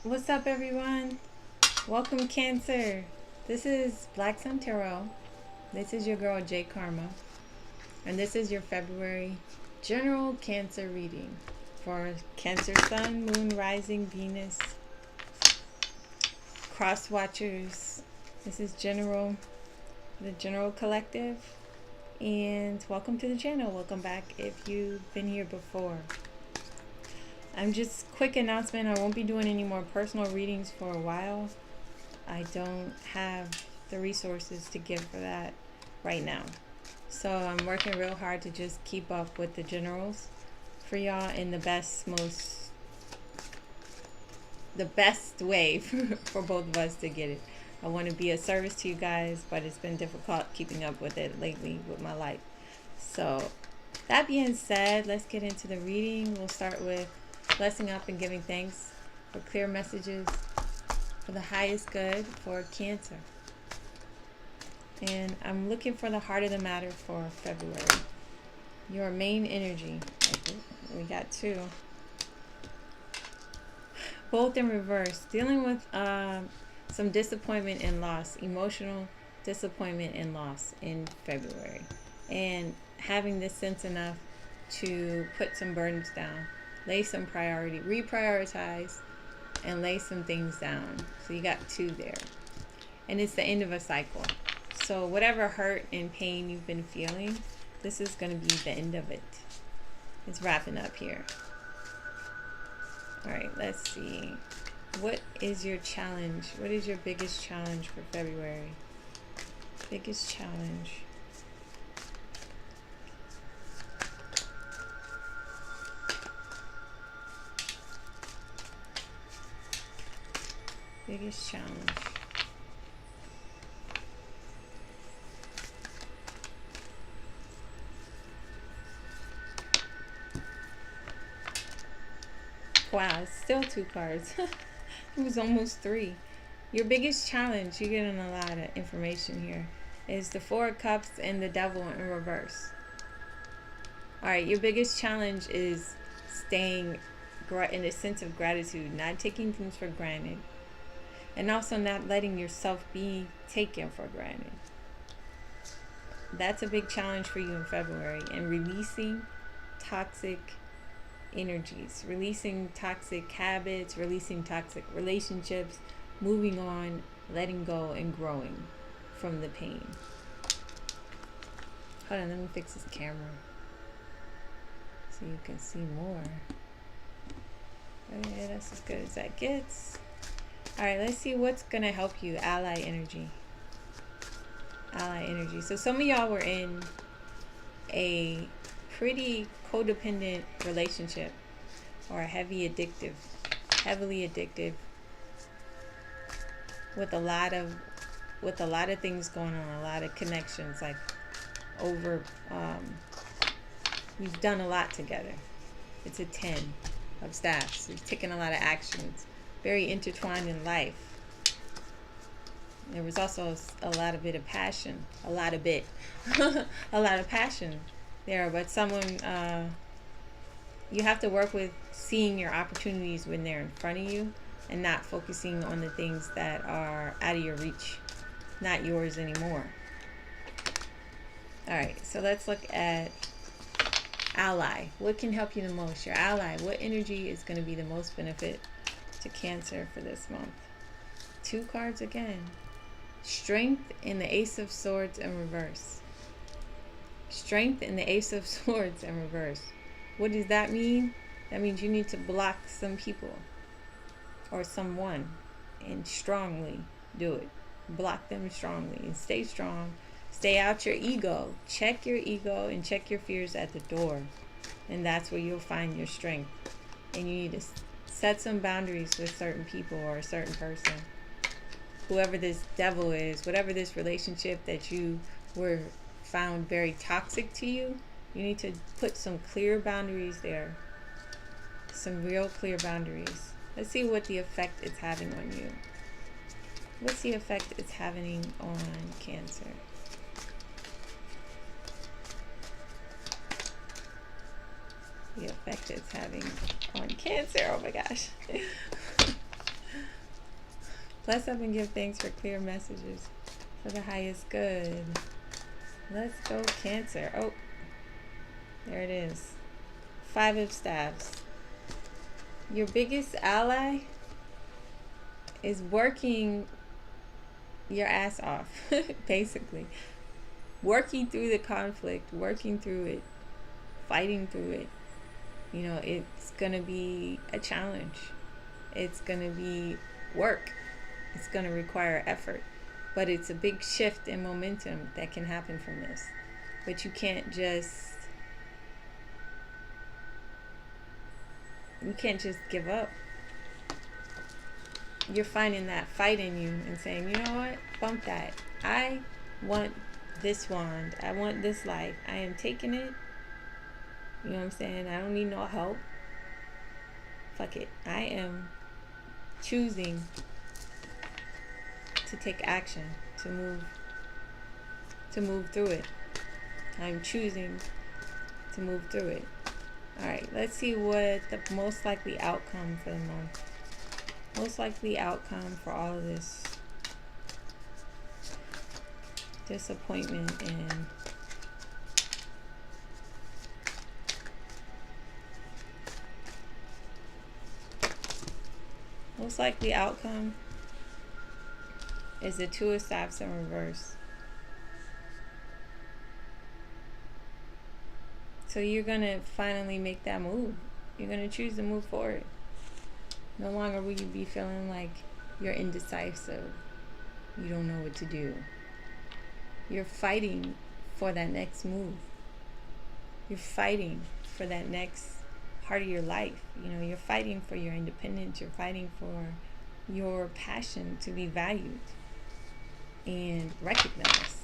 What's up, everyone? Welcome, Cancer. This is Black Sun Tarot. This is your girl, J Karma. And this is your February general Cancer reading for Cancer Sun, Moon, Rising, Venus, Cross Watchers. This is the general collective. And welcome to the channel. Welcome back if you've been here before. I'm just quick announcement. I won't be doing any more personal readings for a while. I don't have the resources to give for that right now. So I'm working real hard to just keep up with the generals for y'all in the best way for both of us to get it. I want to be a service to you guys, but it's been difficult keeping up with it lately with my life. So that being said, let's get into the reading. We'll start with blessing up and giving thanks for clear messages for the highest good for Cancer. And I'm looking for the heart of the matter for February. Your main energy. We got two. Both in reverse. Dealing with some disappointment and loss. Emotional disappointment and loss in February. And having this sense enough to put some burdens down. Lay some priority. Reprioritize and lay some things down. So you got two there. And it's the end of a cycle. So whatever hurt and pain you've been feeling, this is going to be the end of it. It's wrapping up here. All right, let's see. What is your challenge? What is your biggest challenge for February? Biggest challenge. Biggest challenge. Wow, it's still two cards. It was almost three. Your biggest challenge, you're getting a lot of information here, is the Four of Cups and the Devil in reverse. Alright, your biggest challenge is staying in a sense of gratitude, not taking things for granted. And also not letting yourself be taken for granted. That's a big challenge for you in February. And releasing toxic energies. Releasing toxic habits. Releasing toxic relationships. Moving on. Letting go and growing from the pain. Hold on, let me fix this camera so you can see more. Okay, that's as good as that gets. Alright, let's see what's going to help you. Ally energy. Ally energy. So some of y'all were in a pretty codependent relationship. Or heavily addictive. With a lot of things going on. A lot of connections. Like you've done a lot together. It's a 10 of staffs. You've taken a lot of actions. Very intertwined in life. There was also a lot of passion there, but someone you have to work with seeing your opportunities when they're in front of you and not focusing on the things that are out of your reach, not yours anymore. Alright, so let's look at ally. What can help you the most? Your ally. What energy is going to be the most benefit to Cancer for this month? Two cards again. Strength in the Ace of Swords in reverse. Strength in the Ace of Swords in reverse. What does that mean? That means you need to block some people or someone and strongly do it. Block them strongly and stay strong. Stay out your ego. Check your ego and check your fears at the door. And that's where you'll find your strength. And you need to set some boundaries with certain people or a certain person. Whoever this devil is, whatever this relationship that you were found very toxic to you, you need to put some clear boundaries there. Some real clear boundaries. Let's see what the effect it's having on you. What's the effect it's having on Cancer? The effect it's having on Cancer. Oh my gosh. Bless up and give thanks for clear messages for the highest good. Let's go, Cancer. Oh, there it is. 5 of Staves. Your biggest ally is working your ass off, basically. Working through the conflict, working through it, fighting through it. You know, it's going to be a challenge. It's going to be work. It's going to require effort. But it's a big shift in momentum that can happen from this. But you can't just give up. You're finding that fight in you and saying, you know what? Bump that. I want this wand. I want this life. I am taking it. You know what I'm saying? I don't need no help. Fuck it. I am choosing to take action, to move through it. I'm choosing to move through it. Alright, let's see what the most likely outcome for the month. Most likely outcome for all of this disappointment and most likely outcome is the 2 of Staves in reverse. So you're going to finally make that move. You're going to choose to move forward. No longer will you be feeling like you're indecisive. You don't know what to do. You're fighting for that next move. You're fighting for that next part of your life. You know, you're fighting for your independence. You're fighting for your passion to be valued and recognized.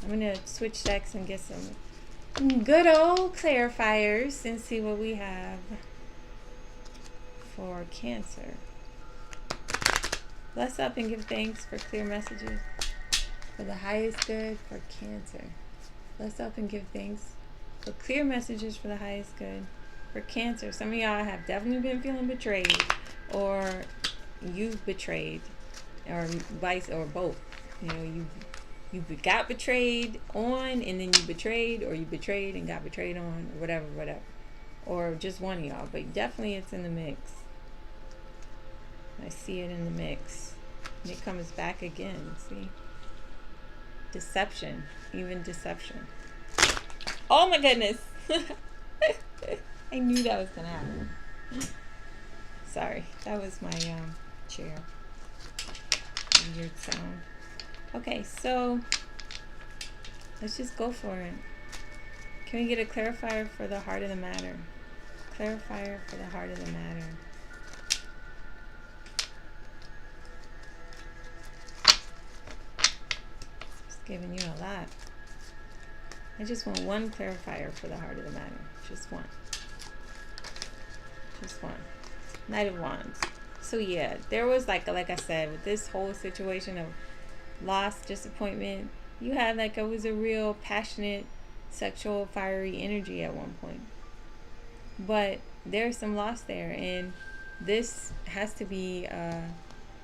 I'm going to switch decks and get some good old clarifiers and see what we have for Cancer. Bless up and give thanks for clear messages for the highest good for Cancer. Bless up and give thanks for clear messages for the highest good for Cancer. Some of y'all have definitely been feeling betrayed, or you've betrayed, or vice or both. You know, you got betrayed on, and then you betrayed, or you betrayed and got betrayed on, or whatever, or just one of y'all. But definitely it's in the mix. I see it in the mix. And it comes back again. See? Deception. Even deception. Oh my goodness. I knew that was going to happen. Sorry. That was my chair. Weird sound. Okay, so let's just go for it. Can we get a clarifier for the heart of the matter? Clarifier for the heart of the matter. Giving you a lot. I just want one clarifier for the heart of the matter. Just one. Just one. Knight of Wands. So yeah, there was like I said, with this whole situation of loss, disappointment, you had like, it was a real passionate, sexual, fiery energy at one point. But there's some loss there, and this has to be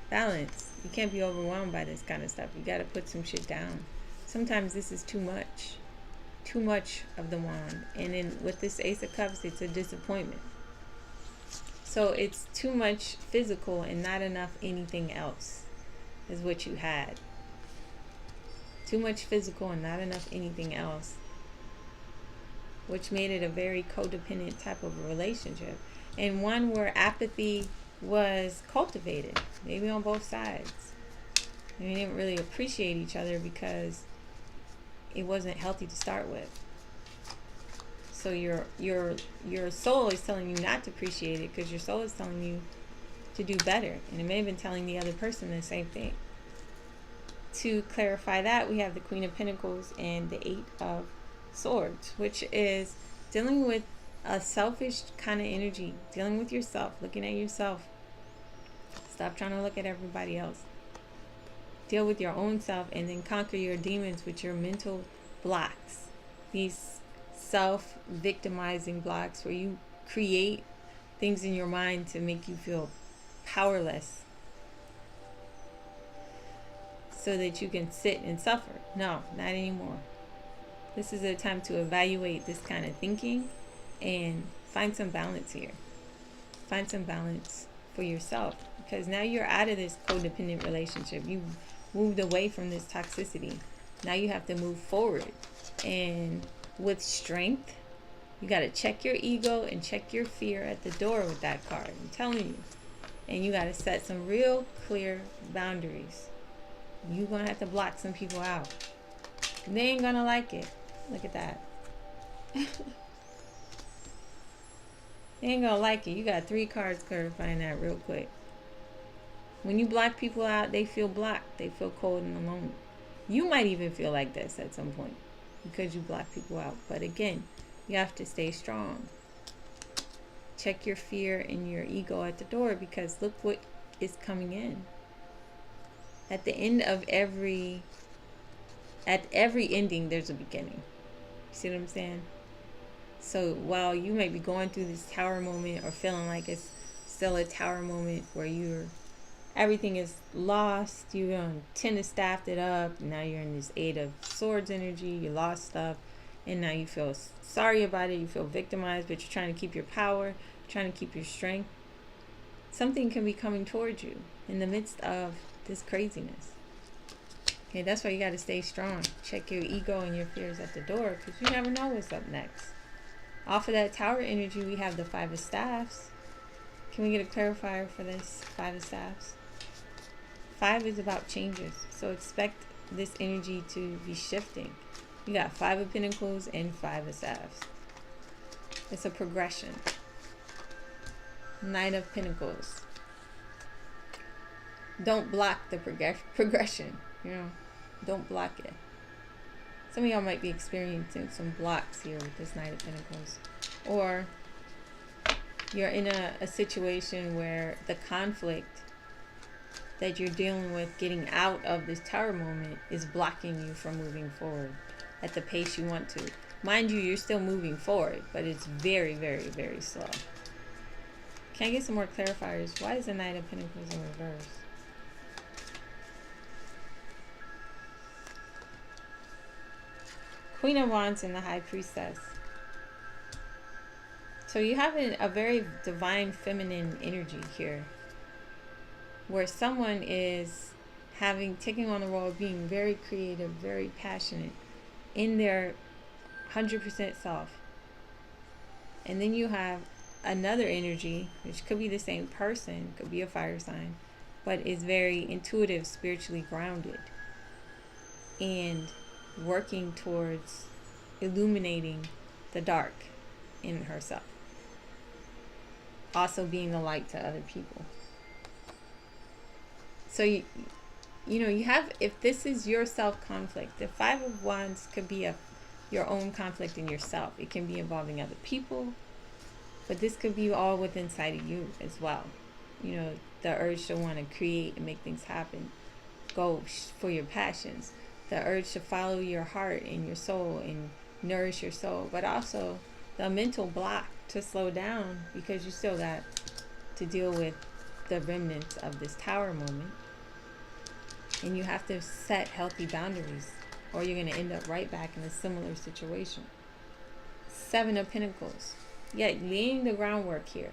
balanced. You can't be overwhelmed by this kind of stuff. You got to put some shit down. Sometimes this is too much of the wand. And then with this Ace of Cups, it's a disappointment. So it's too much physical and not enough anything else is what you had. Too much physical and not enough anything else, which made it a very codependent type of relationship, and one where apathy was cultivated, maybe on both sides. And we didn't really appreciate each other because it wasn't healthy to start with. So your soul is telling you not to appreciate it because your soul is telling you to do better, and it may have been telling the other person the same thing. To clarify that, we have the Queen of Pentacles and the 8 of Swords, which is dealing with a selfish kind of energy, dealing with yourself, looking at yourself. Stop trying to look at everybody else. Deal with your own self, and then conquer your demons with your mental blocks. These self-victimizing blocks where you create things in your mind to make you feel powerless. so that you can sit and suffer. No, not anymore. This is a time to evaluate this kind of thinking and find some balance here. Find some balance for yourself, because now you're out of this codependent relationship. You moved away from this toxicity. Now you have to move forward, and with strength. You got to check your ego and check your fear at the door with that card. I'm telling you. And you got to set some real clear boundaries. You're going to have to block some people out. They ain't going to like it. Look at that. They ain't going to like it. You got 3 cards clarifying that real quick. When you block people out, they feel blocked. They feel cold and alone. You might even feel like this at some point because you block people out. But again, you have to stay strong. Check your fear and your ego at the door, because look what is coming in. At the end of every ending, there's a beginning. See what I'm saying? So while you may be going through this tower moment or feeling like it's still a tower moment where everything is lost, you tend to staffed it up, now you're in this 8 of Swords energy, you lost stuff, and now you feel sorry about it, you feel victimized, but you're trying to keep your power, trying to keep your strength. Something can be coming towards you in the midst of this craziness. Okay, that's why you got to stay strong. Check your ego and your fears at the door, because you never know what's up next. Off of that tower energy, we have the 5 of Staffs. Can we get a clarifier for this 5 of Staffs? 5 is about changes, so expect this energy to be shifting. You got 5 of Pentacles and 5 of Staffs. It's a progression. Knight of Pentacles. Don't block the progression. Don't block it. Some of y'all might be experiencing some blocks here with this Knight of Pentacles. Or you're in a situation where the conflict that you're dealing with getting out of this tower moment is blocking you from moving forward at the pace you want to. Mind you, you're still moving forward, but it's very, very, very slow. Can I get some more clarifiers? Why is the Knight of Pentacles in reverse? Queen of Wands and the High Priestess. So you have a very divine feminine energy here, where someone is taking on the role of being very creative, very passionate, in their 100% self. And then you have another energy, which could be the same person, could be a fire sign, but is very intuitive, spiritually grounded, and working towards illuminating the dark in herself. Also being a light to other people. So you have, if this is your self-conflict, the 5 of Wands could be your own conflict in yourself. It can be involving other people, but this could be all within inside of you as well. The urge to want to create and make things happen. Go for your passions. The urge to follow your heart and your soul and nourish your soul. But also the mental block to slow down, because you still got to deal with the remnants of this tower moment. And you have to set healthy boundaries, or you're going to end up right back in a similar situation. 7 of Pentacles. Yeah, laying the groundwork here.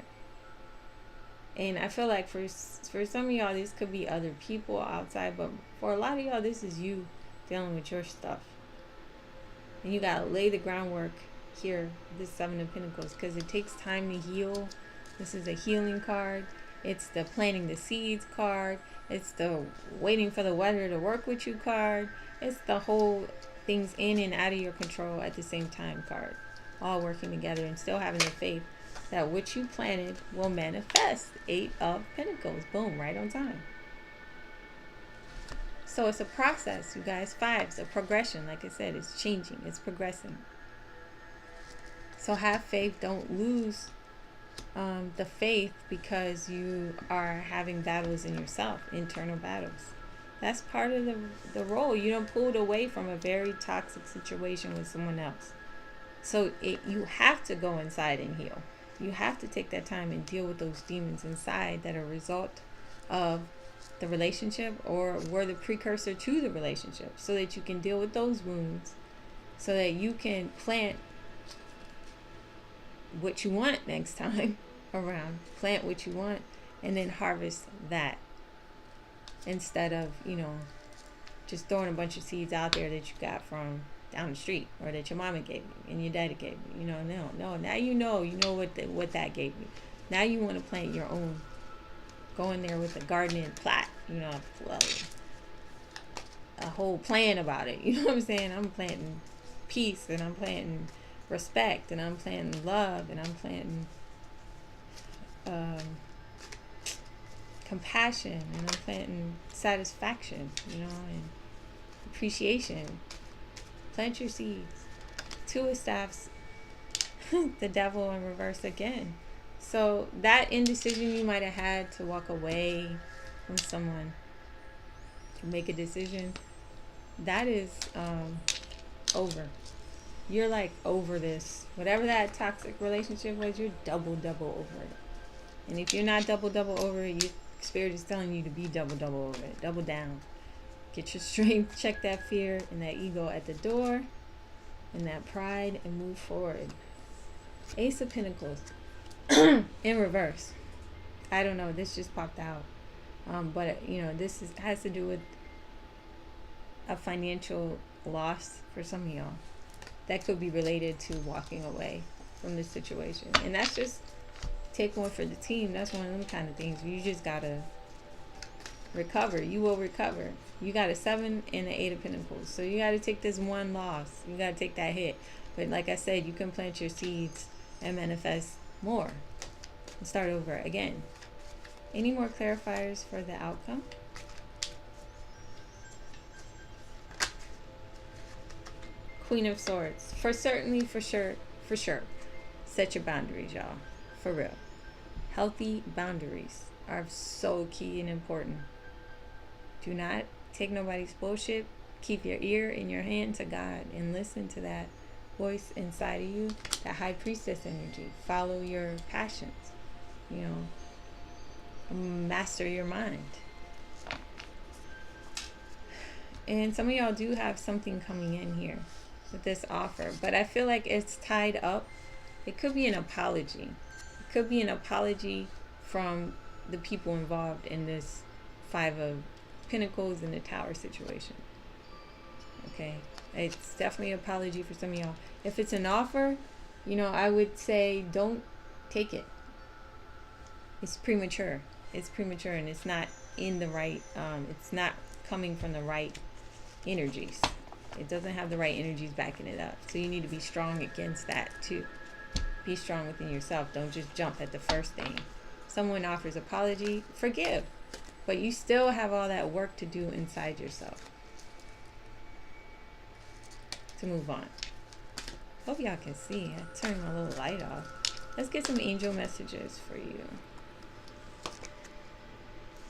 And I feel like for some of y'all, this could be other people outside, but for a lot of y'all, this is you dealing with your stuff. And you got to lay the groundwork here, this 7 of Pentacles, because it takes time to heal. This is a healing card. It's the planting the seeds card. It's the waiting for the weather to work with you card. It's the whole things in and out of your control at the same time card. All working together and still having the faith that what you planted will manifest. 8 of Pentacles. Boom, right on time. So it's a process, you guys. 5 is a progression. Like I said, it's changing. It's progressing. So have faith. Don't lose the faith because you are having battles in yourself, internal battles. That's part of the role. You don't pull it away from a very toxic situation with someone else. So you have to go inside and heal. You have to take that time and deal with those demons inside that are a result of the relationship or were the precursor to the relationship, so that you can deal with those wounds, so that you can plant what you want next time around. Plant what you want and then harvest that, instead of, just throwing a bunch of seeds out there that you got from down the street, or that your mama gave you and your daddy gave you. No. Now you know what that gave you. Now you want to plant your own. Go in there with a gardening plot, well, a whole plan about it. You know what I'm saying? I'm planting peace, and I'm planting respect, and I'm planting love, and I'm planting compassion, and I'm planting satisfaction, and appreciation. Plant your seeds. Two of Staffs, the devil in reverse again. So that indecision you might have had to walk away from someone to make a decision, that is over. You're like over this. Whatever that toxic relationship was, you're double over it. And if you're not double over it, your spirit is telling you to be double over it. Double down. Get your strength, check that fear and that ego at the door, and that pride, and move forward. Ace of Pentacles in reverse. I don't know, this just popped out. But this has to do with a financial loss for some of y'all. That could be related to walking away from this situation. And that's just take one for the team. That's one of them kind of things. You just gotta recover. You will recover. You got a 7 and an 8 of Pentacles. So you gotta take this one loss. You gotta take that hit. But like I said, you can plant your seeds and manifest more and start over again. Any more clarifiers for the outcome? Queen of Swords. For sure. Set your boundaries, y'all. For real. Healthy boundaries are so key and important. Do not take nobody's bullshit. Keep your ear and your hand to God and listen to that voice inside of you, that high priestess energy. Follow your passions. Master your mind. And some of y'all do have something coming in here with this offer, but I feel like it's tied up. It could be an apology. It could be an apology from the people involved in this 5 of Pentacles and the Tower situation. Okay, it's definitely an apology for some of y'all. If it's an offer, I would say don't take it. It's premature. And it's not in the right, it's not coming from the right energies. It doesn't have the right energies backing it up. So you need to be strong against that too. Be strong within yourself. Don't just jump at the first thing. Someone offers apology, forgive. But you still have all that work to do inside yourself to move on. Hope y'all can see. I turned my little light off. Let's get some angel messages for you.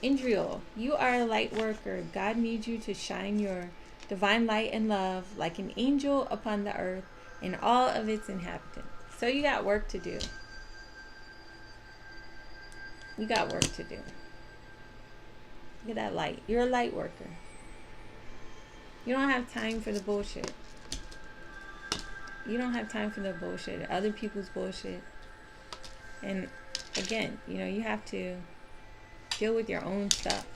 Indriel, you are a light worker. God needs you to shine your divine light and love like an angel upon the earth and all of its inhabitants. So you got work to do. You got work to do. Look at that light. You're a light worker. You don't have time for the bullshit. You don't have time for the bullshit. Other people's bullshit. And again, you have to deal with your own stuff.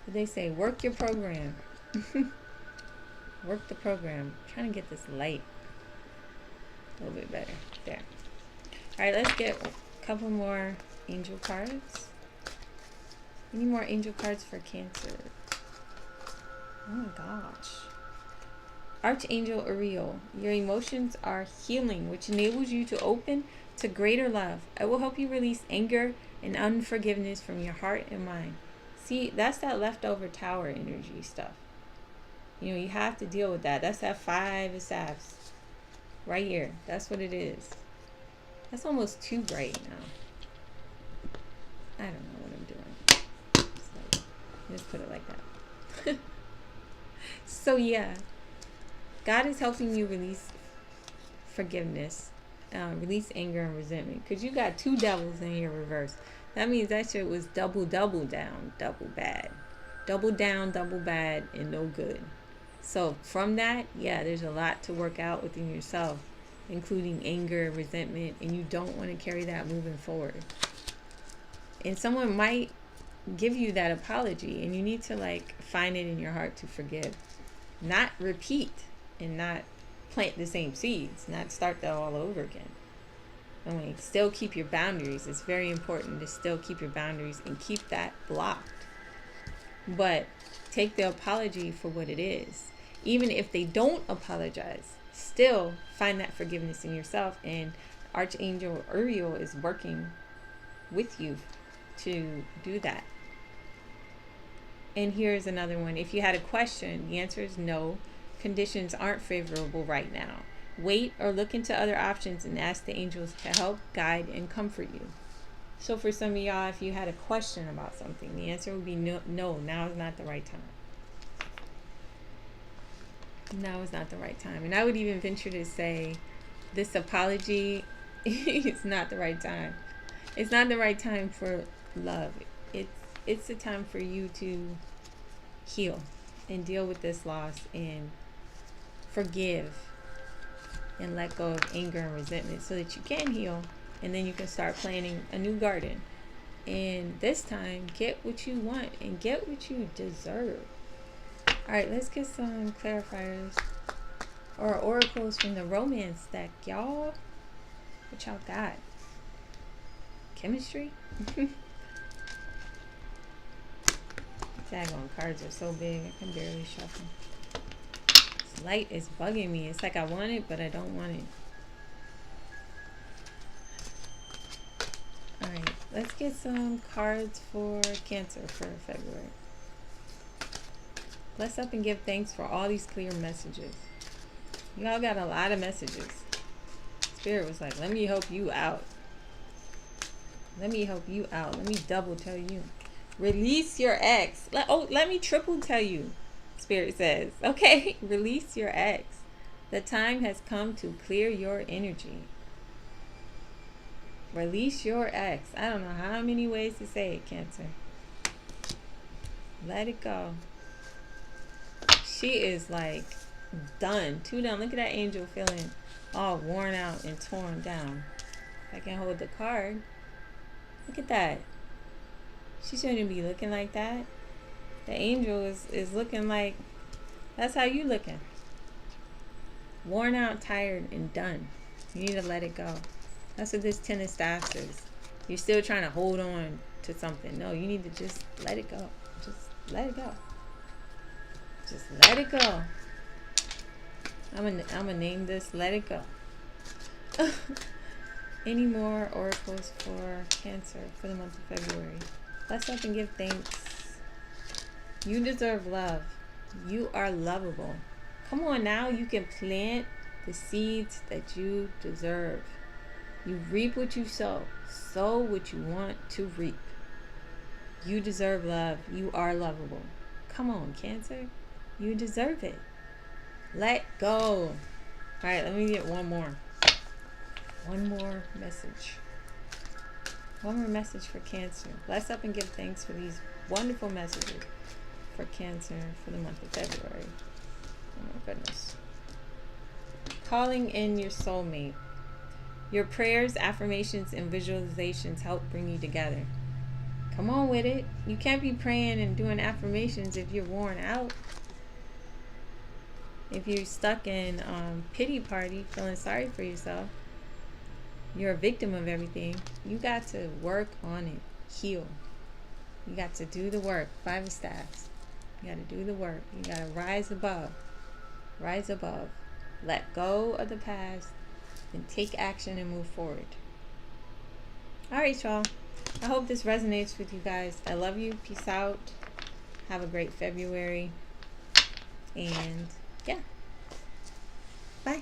But they say, work your program. Work the program. I'm trying to get this light a little bit better. There. All right, let's get a couple more angel cards. Any more angel cards for Cancer? Oh my gosh. Archangel Uriel, your emotions are healing, which enables you to open to greater love. I will help you release anger and unforgiveness from your heart and mind. See, that's that leftover Tower energy stuff. You have to deal with that. That's that 5 of Staffs right here. That's what it is. That's almost too bright now. I don't know what I'm doing. So, just put it like that. So yeah, God is helping you release forgiveness, release anger and resentment, because you got 2 devils in your reverse. That means that shit was double down, double bad. Double down, double bad, and no good. So from that, yeah, there's a lot to work out within yourself, including anger, resentment, and you don't want to carry that moving forward. And someone might give you that apology, and you need to like find it in your heart to forgive. Not repeat and not plant the same seeds, not start that all over again. I mean, still keep your boundaries. It's very important to still keep your boundaries and keep that blocked. But take the apology for what it is. Even if they don't apologize, still find that forgiveness in yourself. And Archangel Uriel is working with you to do that. And here's another one. If you had a question, the answer is no. Conditions aren't favorable right now. Wait or look into other options and ask the angels to help, guide, and comfort you. So for some of y'all, if you had a question about something, the answer would be no, now is not the right time. Now is not the right time. And I would even venture to say this apology is not the right time. It's not the right time for love. It's the time for you to heal and deal with this loss and forgive and let go of anger and resentment so that you can heal, and then you can start planting a new garden. And this time, get what you want and get what you deserve. All right, let's get some clarifiers or oracles from the romance deck, y'all. What y'all got? Chemistry? Daggone cards are so big, I can barely shuffle. This light is bugging me. It's like I want it, but I don't want it. Alright, let's get some cards for Cancer for February. Bless up and give thanks for all these clear messages. Y'all got a lot of messages. Spirit was like, let me help you out. Let me help you out. Let me double tell you. Release your ex. Let me triple tell you. Spirit says, okay, release your ex. The time has come to clear your energy. Release your ex. I don't know how many ways to say it, Cancer. Let it go. She is like done. Too done. Look at that angel feeling all worn out and torn down. I can hold the card. Look at that. She shouldn't be looking like that. The angel is looking like, that's how you looking. Worn out, tired, and done. You need to let it go. That's what this Ten of Staffs is. You're still trying to hold on to something. No, you need to just let it go. Just let it go. Just let it go. I'm gonna name this Let It Go. Any more oracles for Cancer for the month of February? Bless up and give thanks. You deserve love. You are lovable. Come on now, you can plant the seeds that you deserve. You reap what you sow. Sow what you want to reap. You deserve love. You are lovable. Come on, Cancer. You deserve it. Let go. All right, let me get one more. One more message. One more message for Cancer. Bless up and give thanks for these wonderful messages for Cancer for the month of February. Oh my goodness. Calling in your soulmate. Your prayers, affirmations, and visualizations help bring you together. Come on with it. You can't be praying and doing affirmations if you're worn out. If you're stuck in pity party, feeling sorry for yourself, you're a victim of everything. You got to work on it. Heal. You got to do the work. Five of Staffs. You got to do the work. You got to rise above. Rise above. Let go of the past and take action and move forward. All right, y'all. I hope this resonates with you guys. I love you. Peace out. Have a great February. And yeah. Bye.